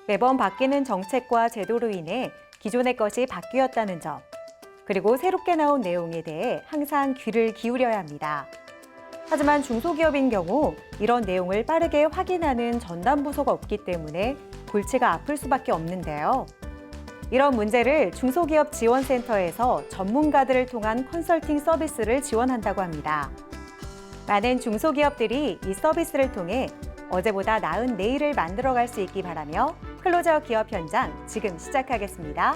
매번 바뀌는 정책과 제도로 인해 기존의 것이 바뀌었다는 점, 그리고 새롭게 나온 내용에 대해 항상 귀를 기울여야 합니다. 하지만 중소기업인 경우 이런 내용을 빠르게 확인하는 전담 부서가 없기 때문에 골치가 아플 수밖에 없는데요. 이런 문제를 중소기업 지원센터에서 전문가들을 통한 컨설팅 서비스를 지원한다고 합니다. 많은 중소기업들이 이 서비스를 통해 어제보다 나은 내일을 만들어갈 수 있기 바라며 클로저 기업 현장 지금 시작하겠습니다.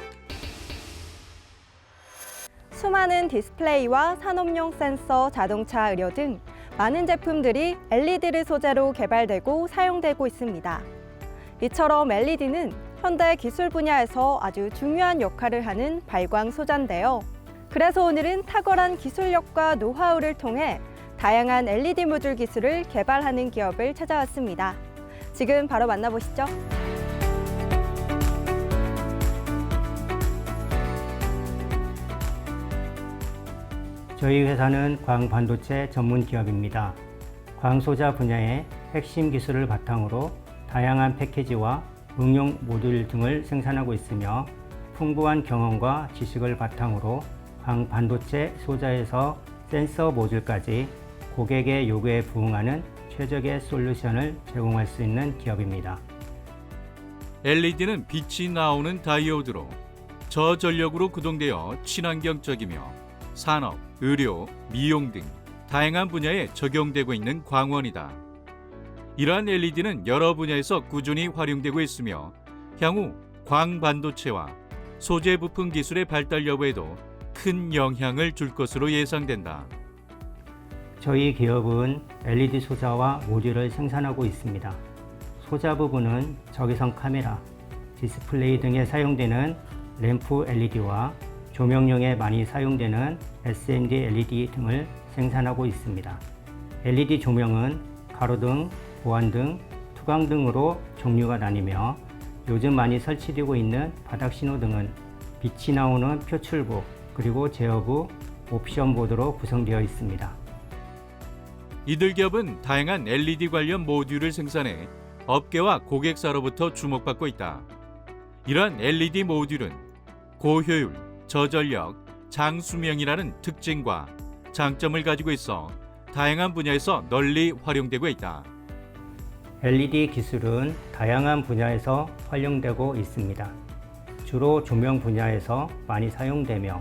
수많은 디스플레이와 산업용 센서, 자동차 의료 등 많은 제품들이 LED를 소재로 개발되고 사용되고 있습니다. 이처럼 LED는 현대 기술 분야에서 아주 중요한 역할을 하는 발광 소자인데요. 그래서 오늘은 탁월한 기술력과 노하우를 통해 다양한 LED 모듈 기술을 개발하는 기업을 찾아왔습니다. 지금 바로 만나보시죠. 저희 회사는 광반도체 전문 기업입니다. 광소자 분야의 핵심 기술을 바탕으로 다양한 패키지와 응용 모듈 등을 생산하고 있으며 풍부한 경험과 지식을 바탕으로 광반도체 소자에서 센서 모듈까지 고객의 요구에 부응하는 최적의 솔루션을 제공할 수 있는 기업입니다. LED는 빛이 나오는 다이오드로 저전력으로 구동되어 친환경적이며 산업, 의료, 미용 등 다양한 분야에 적용되고 있는 광원이다. 이러한 LED는 여러 분야에서 꾸준히 활용되고 있으며 향후 광반도체와 소재 부품 기술의 발달 여부에도 큰 영향을 줄 것으로 예상된다. 저희 기업은 LED 소자와 모듈을 생산하고 있습니다. 소자 부분은 적외선 카메라, 디스플레이 등에 사용되는 램프 LED와 조명용에 많이 사용되는 SND LED 등을 생산하고 있습니다. LED 조명은 가로등, 보안등, 투광등으로 종류가 나뉘며 요즘 많이 설치되고 있는 바닥신호등은 빛이 나오는 표출부, 그리고 제어부, 옵션 보드로 구성되어 있습니다. 이들 기업은 다양한 LED 관련 모듈을 생산해 업계와 고객사로부터 주목받고 있다. 이러한 LED 모듈은 고효율, 저전력, 장수명이라는 특징과 장점을 가지고 있어 다양한 분야에서 널리 활용되고 있다. LED 기술은 다양한 분야에서 활용되고 있습니다. 주로 조명 분야에서 많이 사용되며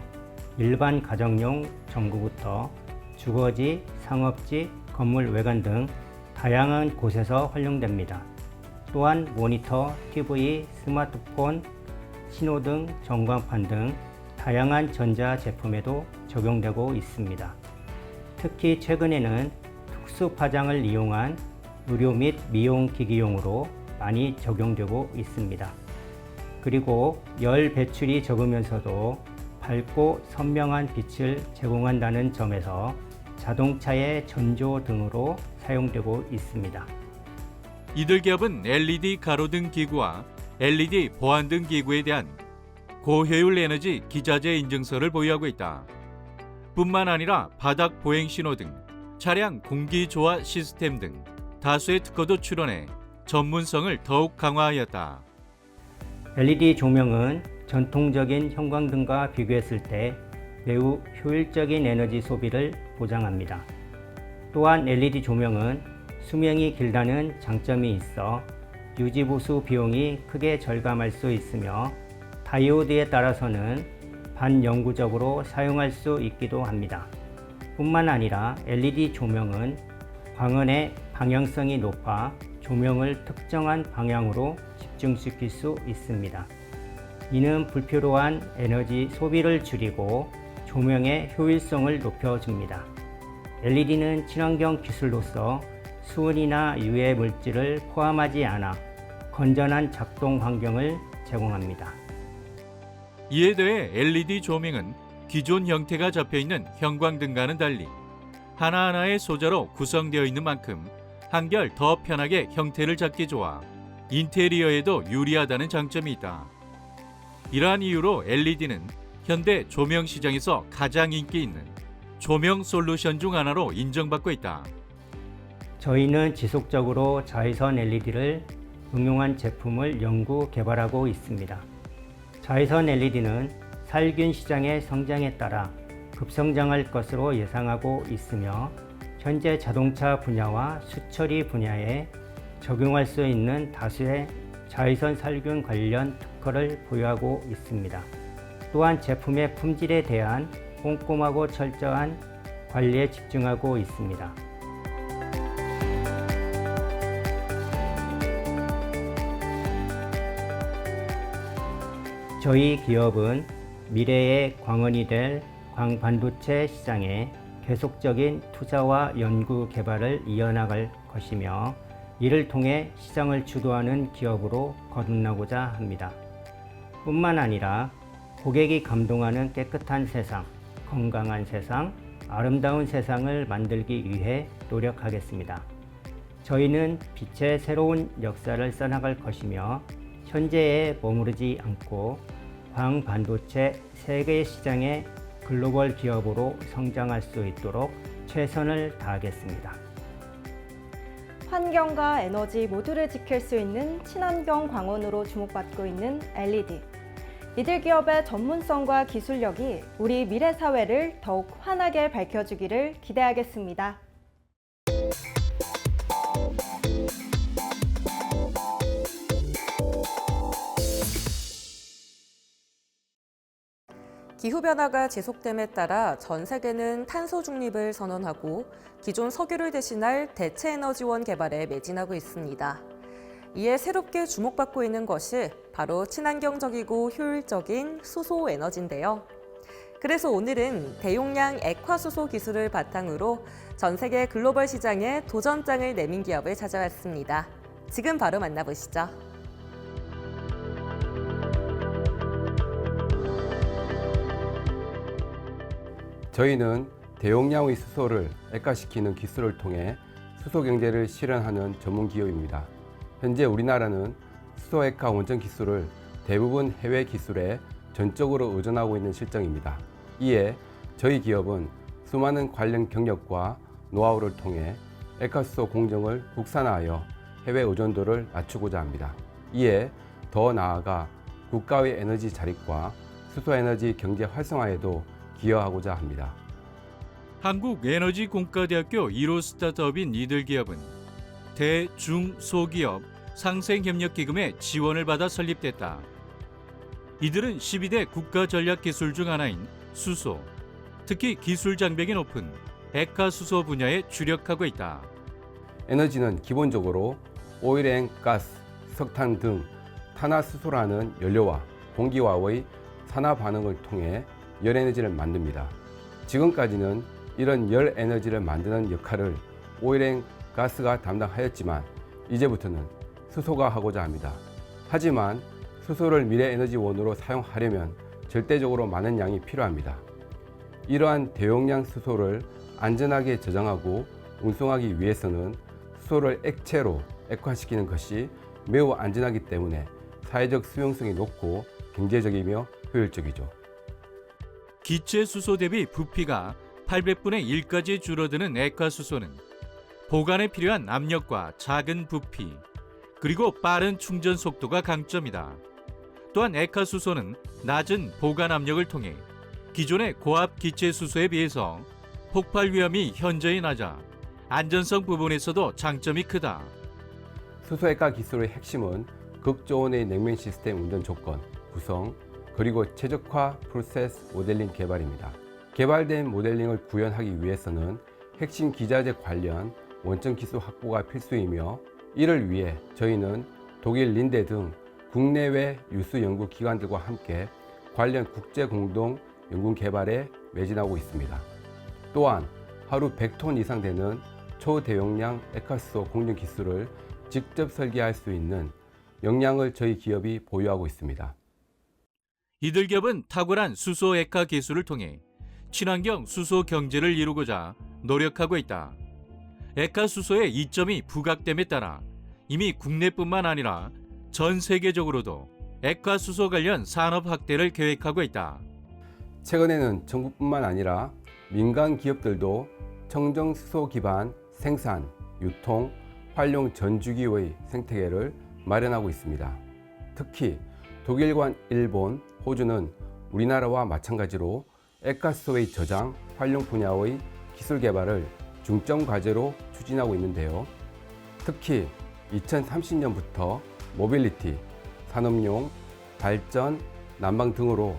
일반 가정용 전구부터 주거지, 상업지, 건물 외관 등 다양한 곳에서 활용됩니다. 또한 모니터, TV, 스마트폰, 신호등, 전광판 등 다양한 전자 제품에도 적용되고 있습니다. 특히 최근에는 특수 파장을 이용한 의료 및 미용 기기용으로 많이 적용되고 있습니다. 그리고 열 배출이 적으면서도 밝고 선명한 빛을 제공한다는 점에서 자동차의 전조 등으로 사용되고 있습니다. 이들 기업은 LED 가로등 기구와 LED 보안등 기구에 대한 고효율 에너지 기자재 인증서를 보유하고 있다. 뿐만 아니라 바닥 보행 신호등, 차량 공기 조화 시스템 등 다수의 특허도 출원해 전문성을 더욱 강화하였다. LED 조명은 전통적인 형광등과 비교했을 때 매우 효율적인 에너지 소비를 보장합니다. 또한 LED 조명은 수명이 길다는 장점이 있어 유지보수 비용이 크게 절감할 수 있으며 다이오드에 따라서는 반영구적으로 사용할 수 있기도 합니다. 뿐만 아니라 LED 조명은 광원의 방향성이 높아 조명을 특정한 방향으로 집중시킬 수 있습니다. 이는 불필요한 에너지 소비를 줄이고 조명의 효율성을 높여줍니다. LED는 친환경 기술로서 수은이나 유해 물질을 포함하지 않아 건전한 작동 환경을 제공합니다. 이에 더해 LED 조명은 기존 형태가 잡혀있는 형광등과는 달리 하나하나의 소자로 구성되어 있는 만큼 한결 더 편하게 형태를 잡기 좋아 인테리어에도 유리하다는 장점이 있다. 이러한 이유로 LED는 현대 조명 시장에서 가장 인기 있는 조명 솔루션 중 하나로 인정받고 있다. 저희는 지속적으로 자외선 LED를 응용한 제품을 연구 개발하고 있습니다. 자외선 LED는 살균 시장의 성장에 따라 급성장할 것으로 예상하고 있으며 현재 자동차 분야와 수처리 분야에 적용할 수 있는 다수의 자외선 살균 관련 특허를 보유하고 있습니다. 또한 제품의 품질에 대한 꼼꼼하고 철저한 관리에 집중하고 있습니다. 저희 기업은 미래의 광원이 될 광반도체 시장에 계속적인 투자와 연구 개발을 이어나갈 것이며 이를 통해 시장을 주도하는 기업으로 거듭나고자 합니다. 뿐만 아니라 고객이 감동하는 깨끗한 세상, 건강한 세상, 아름다운 세상을 만들기 위해 노력하겠습니다. 저희는 빛의 새로운 역사를 써나갈 것이며 현재에 머무르지 않고 광반도체 세계 시장의 글로벌 기업으로 성장할 수 있도록 최선을 다하겠습니다. 환경과 에너지 모두를 지킬 수 있는 친환경 광원으로 주목받고 있는 LED. 이들 기업의 전문성과 기술력이 우리 미래 사회를 더욱 환하게 밝혀주기를 기대하겠습니다. 기후변화가 지속됨에 따라 전 세계는 탄소 중립을 선언하고 기존 석유를 대신할 대체 에너지원 개발에 매진하고 있습니다. 이에 새롭게 주목받고 있는 것이 바로 친환경적이고 효율적인 수소 에너지인데요. 그래서 오늘은 대용량 액화수소 기술을 바탕으로 전 세계 글로벌 시장에 도전장을 내민 기업을 찾아왔습니다. 지금 바로 만나보시죠. 저희는 대용량의 수소를 액화시키는 기술을 통해 수소 경제를 실현하는 전문 기업입니다. 현재 우리나라는 수소 액화 원전 기술을 대부분 해외 기술에 전적으로 의존하고 있는 실정입니다. 이에 저희 기업은 수많은 관련 경력과 노하우를 통해 액화수소 공정을 국산화하여 해외 의존도를 낮추고자 합니다. 이에 더 나아가 국가의 에너지 자립과 수소에너지 경제 활성화에도 기여하고자 합니다. 한국에너지공과대학교 1호 스타트업인 이들 기업은 대중소기업 상생협력기금의 지원을 받아 설립됐다. 이들은 12대 국가전략기술 중 하나인 수소, 특히 기술 장벽이 높은 액화수소 분야에 주력하고 있다. 에너지는 기본적으로 오일앤 가스, 석탄 등 탄화수소라는 연료와 공기와의 산화 반응을 통해 열에너지를 만듭니다. 지금까지는 이런 열에너지를 만드는 역할을 오일앤 가스가 담당하였지만 이제부터는 수소가 하고자 합니다. 하지만 수소를 미래에너지원으로 사용하려면 절대적으로 많은 양이 필요합니다. 이러한 대용량 수소를 안전하게 저장하고 운송하기 위해서는 수소를 액체로 액화시키는 것이 매우 안전하기 때문에 사회적 수용성이 높고 경제적이며 효율적이죠. 기체 수소 대비 부피가 800분의 1까지 줄어드는 액화수소는 보관에 필요한 압력과 작은 부피, 그리고 빠른 충전 속도가 강점이다. 또한 액화수소는 낮은 보관 압력을 통해 기존의 고압 기체 수소에 비해서 폭발 위험이 현저히 낮아 안전성 부분에서도 장점이 크다. 수소 액화 기술의 핵심은 극저온의 냉면 시스템 운전 조건, 구성, 그리고 최적화 프로세스 모델링 개발입니다. 개발된 모델링을 구현하기 위해서는 핵심 기자재 관련 원천 기술 확보가 필수이며 이를 위해 저희는 독일 린데 등 국내외 유수 연구 기관들과 함께 관련 국제 공동 연구 개발에 매진하고 있습니다. 또한 하루 100톤 이상 되는 초대용량 액화수소 공정 기술을 직접 설계할 수 있는 역량을 저희 기업이 보유하고 있습니다. 이들 기업은 탁월한 수소 액화 기술을 통해 친환경 수소 경제를 이루고자 노력하고 있다. 액화 수소의 이점이 부각됨에 따라 이미 국내뿐만 아니라 전 세계적으로도 액화 수소 관련 산업 확대를 계획하고 있다. 최근에는 정부뿐만 아니라 민간 기업들도 청정 수소 기반 생산, 유통, 활용 전 주기의 생태계를 마련하고 있습니다. 특히 독일과 일본, 호주는 우리나라와 마찬가지로 액가스의 저장, 활용 분야의 기술 개발을 중점 과제로 추진하고 있는데요. 특히 2030년부터 모빌리티, 산업용, 발전, 난방 등으로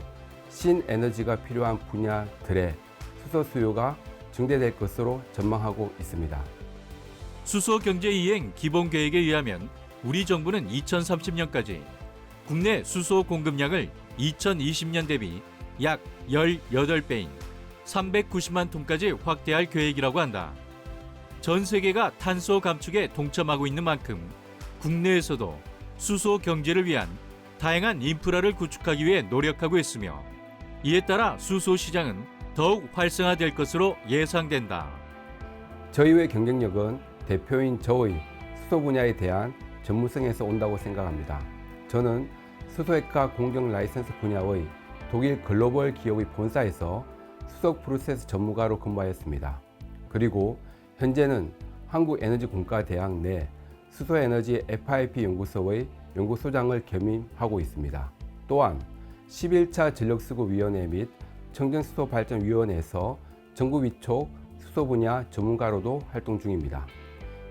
신에너지가 필요한 분야들의 수소 수요가 증대될 것으로 전망하고 있습니다. 수소 경제 이행 기본 계획에 의하면 우리 정부는 2030년까지 국내 수소 공급량을 2020년 대비 약 18배인 390만 톤까지 확대할 계획이라고 한다. 전 세계가 탄소 감축에 동참하고 있는 만큼 국내에서도 수소 경제를 위한 다양한 인프라를 구축하기 위해 노력하고 있으며 이에 따라 수소 시장은 더욱 활성화될 것으로 예상된다. 저희의 경쟁력은 대표인 저의 수소 분야에 대한 전문성에서 온다고 생각합니다. 저는 수소액화 공정 라이선스 분야의 독일 글로벌 기업의 본사에서 수소 프로세스 전문가로 근무하였습니다. 그리고 현재는 한국에너지공과대학 내 수소에너지 FIP 연구소의 연구소장을 겸임하고 있습니다. 또한 11차 전력수급위원회 및 청정수소발전위원회에서 전국 위촉 수소 분야 전문가로도 활동 중입니다.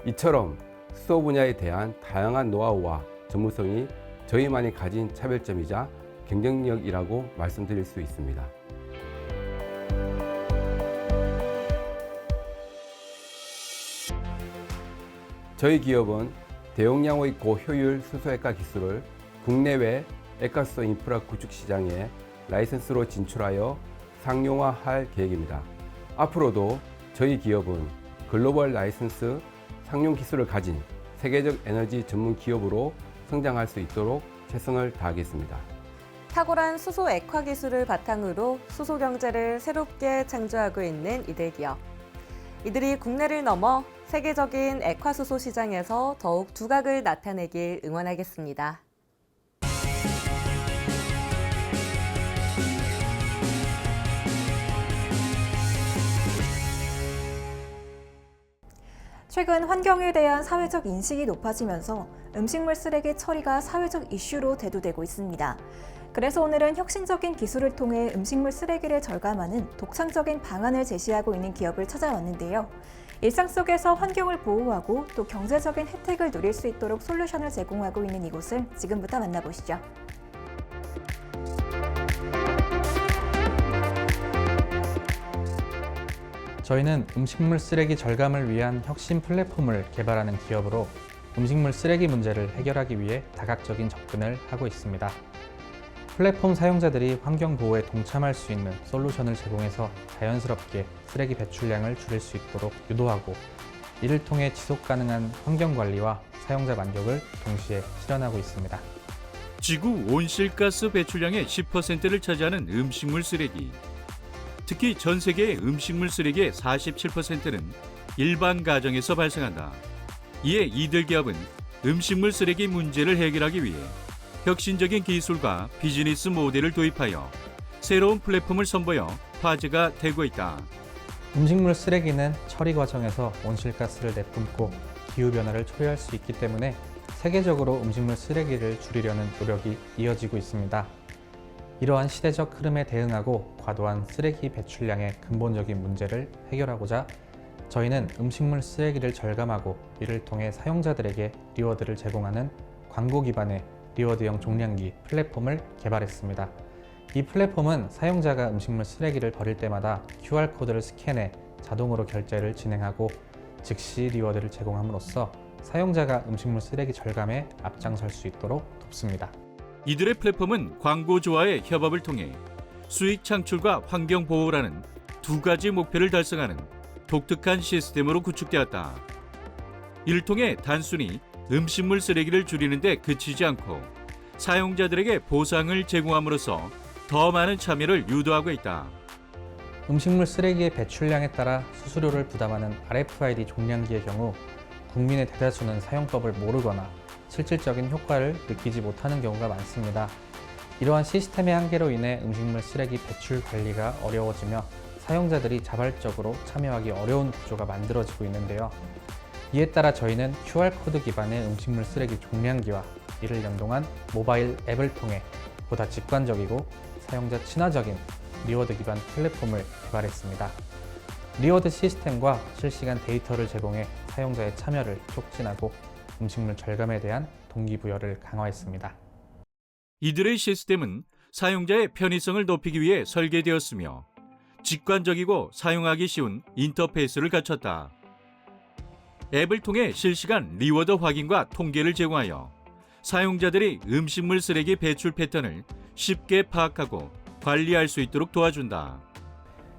이처럼 수소 분야에 대한 다양한 노하우와 전문성이 저희만이 가진 차별점이자 경쟁력이라고 말씀드릴 수 있습니다. 저희 기업은 대용량의 고효율 수소액화 기술을 국내외 액화수소 인프라 구축 시장에 라이선스로 진출하여 상용화할 계획입니다. 앞으로도 저희 기업은 글로벌 라이선스 상용 기술을 가진 세계적 에너지 전문 기업으로 성장할 수 있도록 최선을 다하겠습니다. 탁월한 수소 액화 기술을 바탕으로 수소 경제를 새롭게 창조하고 있는 이들 기업. 이들이 국내를 넘어 세계적인 액화수소 시장에서 더욱 두각을 나타내길 응원하겠습니다. 최근 환경에 대한 사회적 인식이 높아지면서 음식물 쓰레기 처리가 사회적 이슈로 대두되고 있습니다. 그래서 오늘은 혁신적인 기술을 통해 음식물 쓰레기를 절감하는 독창적인 방안을 제시하고 있는 기업을 찾아왔는데요. 일상 속에서 환경을 보호하고 또 경제적인 혜택을 누릴 수 있도록 솔루션을 제공하고 있는 이곳을 지금부터 만나보시죠. 저희는 음식물 쓰레기 절감을 위한 혁신 플랫폼을 개발하는 기업으로 음식물 쓰레기 문제를 해결하기 위해 다각적인 접근을 하고 있습니다. 플랫폼 사용자들이 환경 보호에 동참할 수 있는 솔루션을 제공해서 자연스럽게 쓰레기 배출량을 줄일 수 있도록 유도하고 이를 통해 지속 가능한 환경 관리와 사용자 만족을 동시에 실현하고 있습니다. 지구 온실가스 배출량의 10%를 차지하는 음식물 쓰레기. 특히 전 세계의 음식물 쓰레기의 47%는 일반 가정에서 발생한다. 이에 이들 기업은 음식물 쓰레기 문제를 해결하기 위해 혁신적인 기술과 비즈니스 모델을 도입하여 새로운 플랫폼을 선보여 화제가 되고 있다. 음식물 쓰레기는 처리 과정에서 온실가스를 내뿜고 기후변화를 초래할 수 있기 때문에 세계적으로 음식물 쓰레기를 줄이려는 노력이 이어지고 있습니다. 이러한 시대적 흐름에 대응하고 과도한 쓰레기 배출량의 근본적인 문제를 해결하고자 저희는 음식물 쓰레기를 절감하고 이를 통해 사용자들에게 리워드를 제공하는 광고 기반의 리워드형 종량기 플랫폼을 개발했습니다. 이 플랫폼은 사용자가 음식물 쓰레기를 버릴 때마다 QR코드를 스캔해 자동으로 결제를 진행하고 즉시 리워드를 제공함으로써 사용자가 음식물 쓰레기 절감에 앞장설 수 있도록 돕습니다. 이들의 플랫폼은 광고주와의 협업을 통해 수익 창출과 환경 보호라는 두 가지 목표를 달성하는 독특한 시스템으로 구축되었다. 이를 통해 단순히 음식물 쓰레기를 줄이는 데 그치지 않고 사용자들에게 보상을 제공함으로써 더 많은 참여를 유도하고 있다. 음식물 쓰레기의 배출량에 따라 수수료를 부담하는 RFID 종량기의 경우 국민의 대다수는 사용법을 모르거나 실질적인 효과를 느끼지 못하는 경우가 많습니다. 이러한 시스템의 한계로 인해 음식물 쓰레기 배출 관리가 어려워지며 사용자들이 자발적으로 참여하기 어려운 구조가 만들어지고 있는데요. 이에 따라 저희는 QR코드 기반의 음식물 쓰레기 종량기와 이를 연동한 모바일 앱을 통해 보다 직관적이고 사용자 친화적인 리워드 기반 플랫폼을 개발했습니다. 리워드 시스템과 실시간 데이터를 제공해 사용자의 참여를 촉진하고 음식물 절감에 대한 동기부여를 강화했습니다. 이들의 시스템은 사용자의 편의성을 높이기 위해 설계되었으며 직관적이고 사용하기 쉬운 인터페이스를 갖췄다. 앱을 통해 실시간 리워드 확인과 통계를 제공하여 사용자들이 음식물 쓰레기 배출 패턴을 쉽게 파악하고 관리할 수 있도록 도와준다.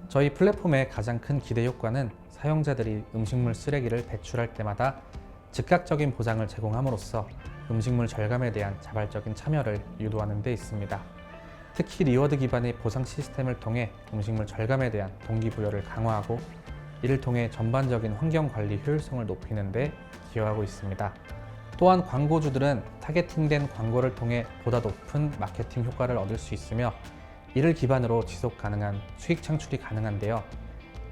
저희 플랫폼의 가장 큰 기대 효과는 사용자들이 음식물 쓰레기를 배출할 때마다 즉각적인 보상을 제공함으로써 음식물 절감에 대한 자발적인 참여를 유도하는 데 있습니다. 특히 리워드 기반의 보상 시스템을 통해 음식물 절감에 대한 동기부여를 강화하고 이를 통해 전반적인 환경 관리 효율성을 높이는 데 기여하고 있습니다. 또한 광고주들은 타겟팅된 광고를 통해 보다 높은 마케팅 효과를 얻을 수 있으며 이를 기반으로 지속 가능한 수익 창출이 가능한데요.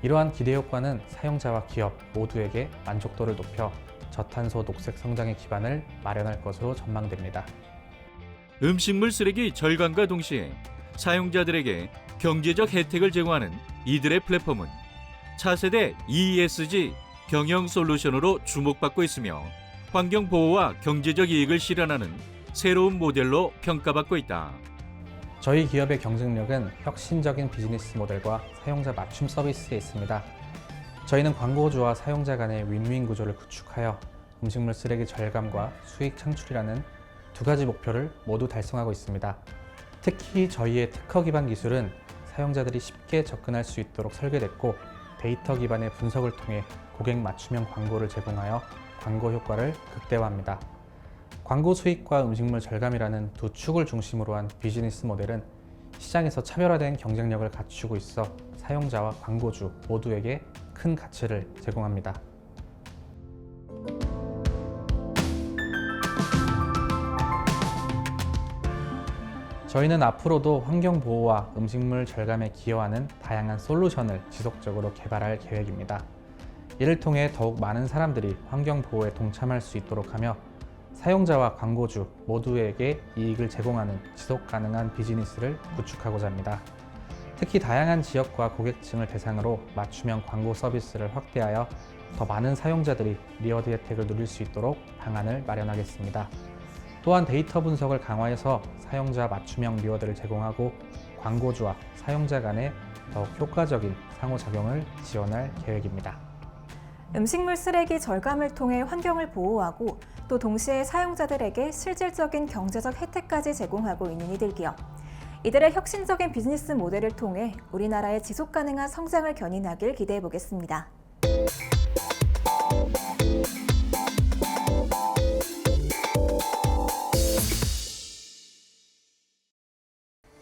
이러한 기대 효과는 사용자와 기업 모두에게 만족도를 높여 저탄소 녹색 성장의 기반을 마련할 것으로 전망됩니다. 음식물 쓰레기 절감과 동시에 사용자들에게 경제적 혜택을 제공하는 이들의 플랫폼은 차세대 ESG 경영 솔루션으로 주목받고 있으며 환경 보호와 경제적 이익을 실현하는 새로운 모델로 평가받고 있다. 저희 기업의 경쟁력은 혁신적인 비즈니스 모델과 사용자 맞춤 서비스에 있습니다. 저희는 광고주와 사용자 간의 윈윈 구조를 구축하여 음식물 쓰레기 절감과 수익 창출이라는 두 가지 목표를 모두 달성하고 있습니다. 특히 저희의 특허 기반 기술은 사용자들이 쉽게 접근할 수 있도록 설계됐고 데이터 기반의 분석을 통해 고객 맞춤형 광고를 제공하여 광고 효과를 극대화합니다. 광고 수익과 음식물 절감이라는 두 축을 중심으로 한 비즈니스 모델은 시장에서 차별화된 경쟁력을 갖추고 있어 사용자와 광고주 모두에게 큰 가치를 제공합니다. 저희는 앞으로도 환경 보호와 음식물 절감에 기여하는 다양한 솔루션을 지속적으로 개발할 계획입니다. 이를 통해 더욱 많은 사람들이 환경 보호에 동참할 수 있도록 하며 사용자와 광고주 모두에게 이익을 제공하는 지속 가능한 비즈니스를 구축하고자 합니다. 특히 다양한 지역과 고객층을 대상으로 맞춤형 광고 서비스를 확대하여 더 많은 사용자들이 리워드 혜택을 누릴 수 있도록 방안을 마련하겠습니다. 또한 데이터 분석을 강화해서 사용자 맞춤형 리워드를 제공하고 광고주와 사용자 간의 더욱 효과적인 상호작용을 지원할 계획입니다. 음식물 쓰레기 절감을 통해 환경을 보호하고 또 동시에 사용자들에게 실질적인 경제적 혜택까지 제공하고 있는 이들 기업. 이들의 혁신적인 비즈니스 모델을 통해 우리나라의 지속 가능한 성장을 견인하길 기대해 보겠습니다.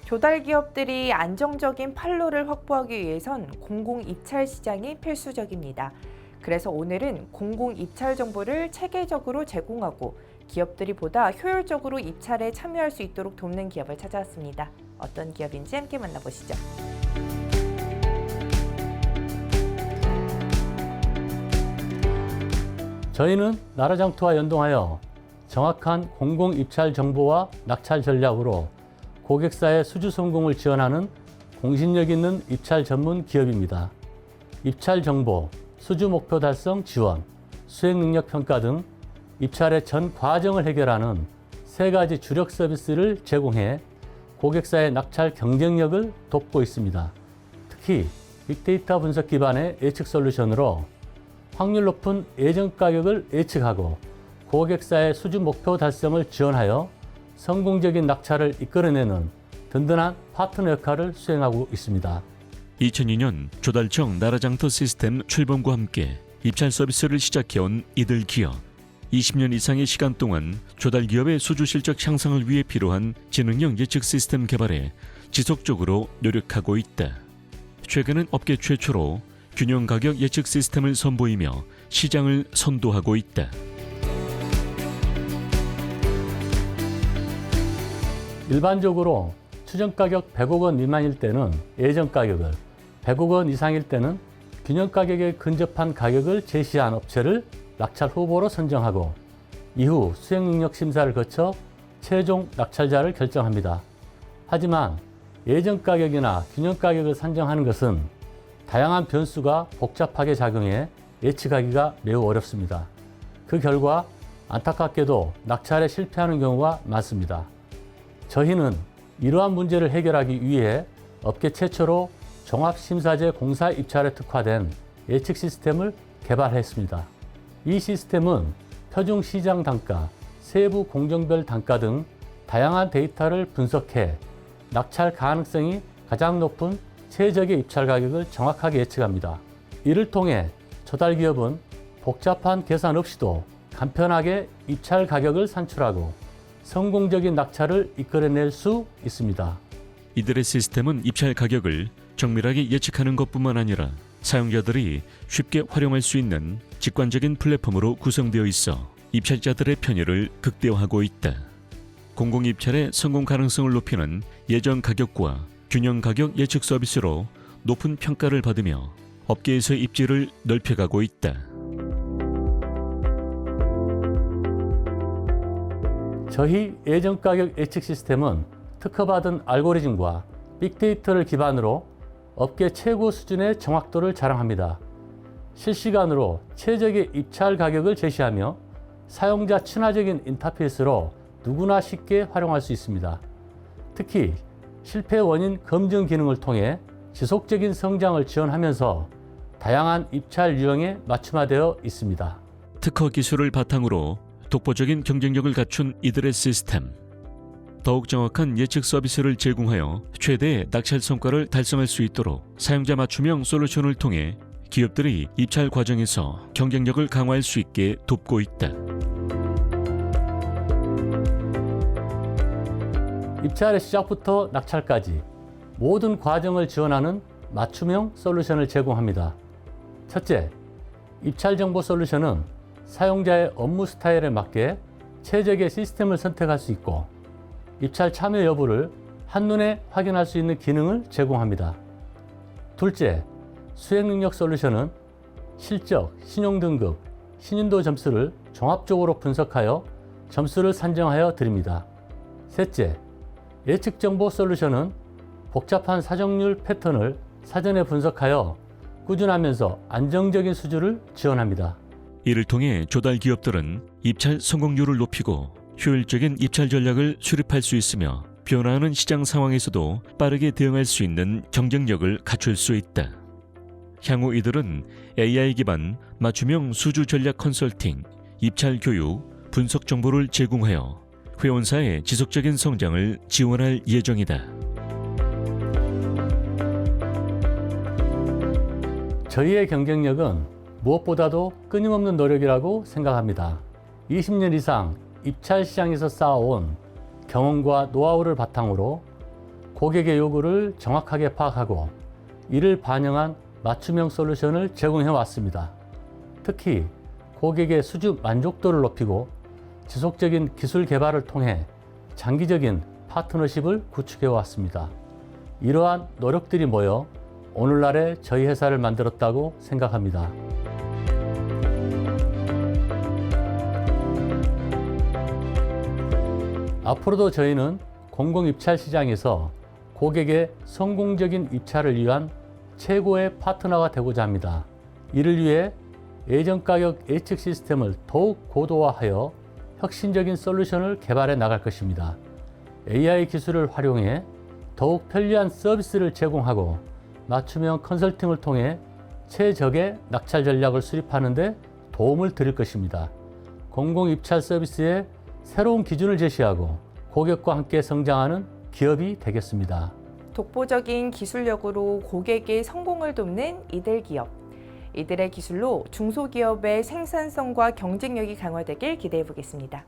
조달 기업들이 안정적인 판로를 확보하기 위해선 공공 입찰 시장이 필수적입니다. 그래서 오늘은 공공 입찰 정보를 체계적으로 제공하고 기업들이 보다 효율적으로 입찰에 참여할 수 있도록 돕는 기업을 찾아왔습니다. 어떤 기업인지 함께 만나보시죠. 저희는 나라장터와 연동하여 정확한 공공 입찰 정보와 낙찰 전략으로 고객사의 수주 성공을 지원하는 공신력 있는 입찰 전문 기업입니다. 입찰 정보, 수주 목표 달성 지원, 수행 능력 평가 등 입찰의 전 과정을 해결하는 세 가지 주력 서비스를 제공해 고객사의 낙찰 경쟁력을 돕고 있습니다. 특히 빅데이터 분석 기반의 예측 솔루션으로 확률 높은 예정 가격을 예측하고 고객사의 수주 목표 달성을 지원하여 성공적인 낙찰을 이끌어내는 든든한 파트너 역할을 수행하고 있습니다. 2002년 조달청 나라장터 시스템 출범과 함께 입찰 서비스를 시작해온 이들 기업. 20년 이상의 시간 동안 조달 기업의 수주 실적 향상을 위해 필요한 지능형 예측 시스템 개발에 지속적으로 노력하고 있다. 최근은 업계 최초로 균형 가격 예측 시스템을 선보이며 시장을 선도하고 있다. 일반적으로 추정 가격 100억 원 미만일 때는 예정 가격을, 100억 원 이상일 때는 균형 가격에 근접한 가격을 제시한 업체를 낙찰 후보로 선정하고 이후 수행능력 심사를 거쳐 최종 낙찰자를 결정합니다. 하지만 예정 가격이나 균형 가격을 산정하는 것은 다양한 변수가 복잡하게 작용해 예측하기가 매우 어렵습니다. 그 결과 안타깝게도 낙찰에 실패하는 경우가 많습니다. 저희는 이러한 문제를 해결하기 위해 업계 최초로 종합심사제 공사 입찰에 특화된 예측 시스템을 개발했습니다. 이 시스템은 표준 시장 단가, 세부 공정별 단가 등 다양한 데이터를 분석해 낙찰 가능성이 가장 높은 최적의 입찰 가격을 정확하게 예측합니다. 이를 통해 조달기업은 복잡한 계산 없이도 간편하게 입찰 가격을 산출하고 성공적인 낙찰을 이끌어낼 수 있습니다. 이들의 시스템은 입찰 가격을 정밀하게 예측하는 것뿐만 아니라 사용자들이 쉽게 활용할 수 있는 직관적인 플랫폼으로 구성되어 있어 입찰자들의 편의를 극대화하고 있다. 공공입찰의 성공 가능성을 높이는 예정 가격과 균형 가격 예측 서비스로 높은 평가를 받으며 업계에서의 입지를 넓혀가고 있다. 저희 예정 가격 예측 시스템은 특허받은 알고리즘과 빅데이터를 기반으로 업계 최고 수준의 정확도를 자랑합니다. 실시간으로 최적의 입찰 가격을 제시하며 사용자 친화적인 인터페이스로 누구나 쉽게 활용할 수 있습니다. 특히 실패 원인 검증 기능을 통해 지속적인 성장을 지원하면서 다양한 입찰 유형에 맞춤화되어 있습니다. 특허 기술을 바탕으로 독보적인 경쟁력을 갖춘 이들의 시스템. 더욱 정확한 예측 서비스를 제공하여 최대의 낙찰 성과를 달성할 수 있도록 사용자 맞춤형 솔루션을 통해 기업들이 입찰 과정에서 경쟁력을 강화할 수 있게 돕고 있다. 입찰의 시작부터 낙찰까지 모든 과정을 지원하는 맞춤형 솔루션을 제공합니다. 첫째, 입찰 정보 솔루션은 사용자의 업무 스타일에 맞게 최적의 시스템을 선택할 수 있고 입찰 참여 여부를 한눈에 확인할 수 있는 기능을 제공합니다. 둘째, 수행능력 솔루션은 실적, 신용등급, 신인도 점수를 종합적으로 분석하여 점수를 산정하여 드립니다. 셋째, 예측정보 솔루션은 복잡한 사정률 패턴을 사전에 분석하여 꾸준하면서 안정적인 수주를 지원합니다. 이를 통해 조달 기업들은 입찰 성공률을 높이고 효율적인 입찰 전략을 수립할 수 있으며 변화하는 시장 상황에서도 빠르게 대응할 수 있는 경쟁력을 갖출 수 있다. 향후 이들은 AI 기반 맞춤형 수주 전략 컨설팅, 입찰 교육, 분석 정보를 제공하여 회원사의 지속적인 성장을 지원할 예정이다. 저희의 경쟁력은 무엇보다도 끊임없는 노력이라고 생각합니다. 20년 이상 입찰 시장에서 쌓아온 경험과 노하우를 바탕으로 고객의 요구를 정확하게 파악하고 이를 반영한 맞춤형 솔루션을 제공해 왔습니다. 특히 고객의 수주 만족도를 높이고 지속적인 기술 개발을 통해 장기적인 파트너십을 구축해 왔습니다. 이러한 노력들이 모여 오늘날의 저희 회사를 만들었다고 생각합니다. 앞으로도 저희는 공공입찰 시장에서 고객의 성공적인 입찰을 위한 최고의 파트너가 되고자 합니다. 이를 위해 예정 가격 예측 시스템을 더욱 고도화하여 혁신적인 솔루션을 개발해 나갈 것입니다. AI 기술을 활용해 더욱 편리한 서비스를 제공하고 맞춤형 컨설팅을 통해 최적의 낙찰 전략을 수립하는 데 도움을 드릴 것입니다. 공공입찰 서비스에 새로운 기준을 제시하고 고객과 함께 성장하는 기업이 되겠습니다. 독보적인 기술력으로 고객의 성공을 돕는 이들 기업. 이들의 기술로 중소기업의 생산성과 경쟁력이 강화되길 기대해 보겠습니다.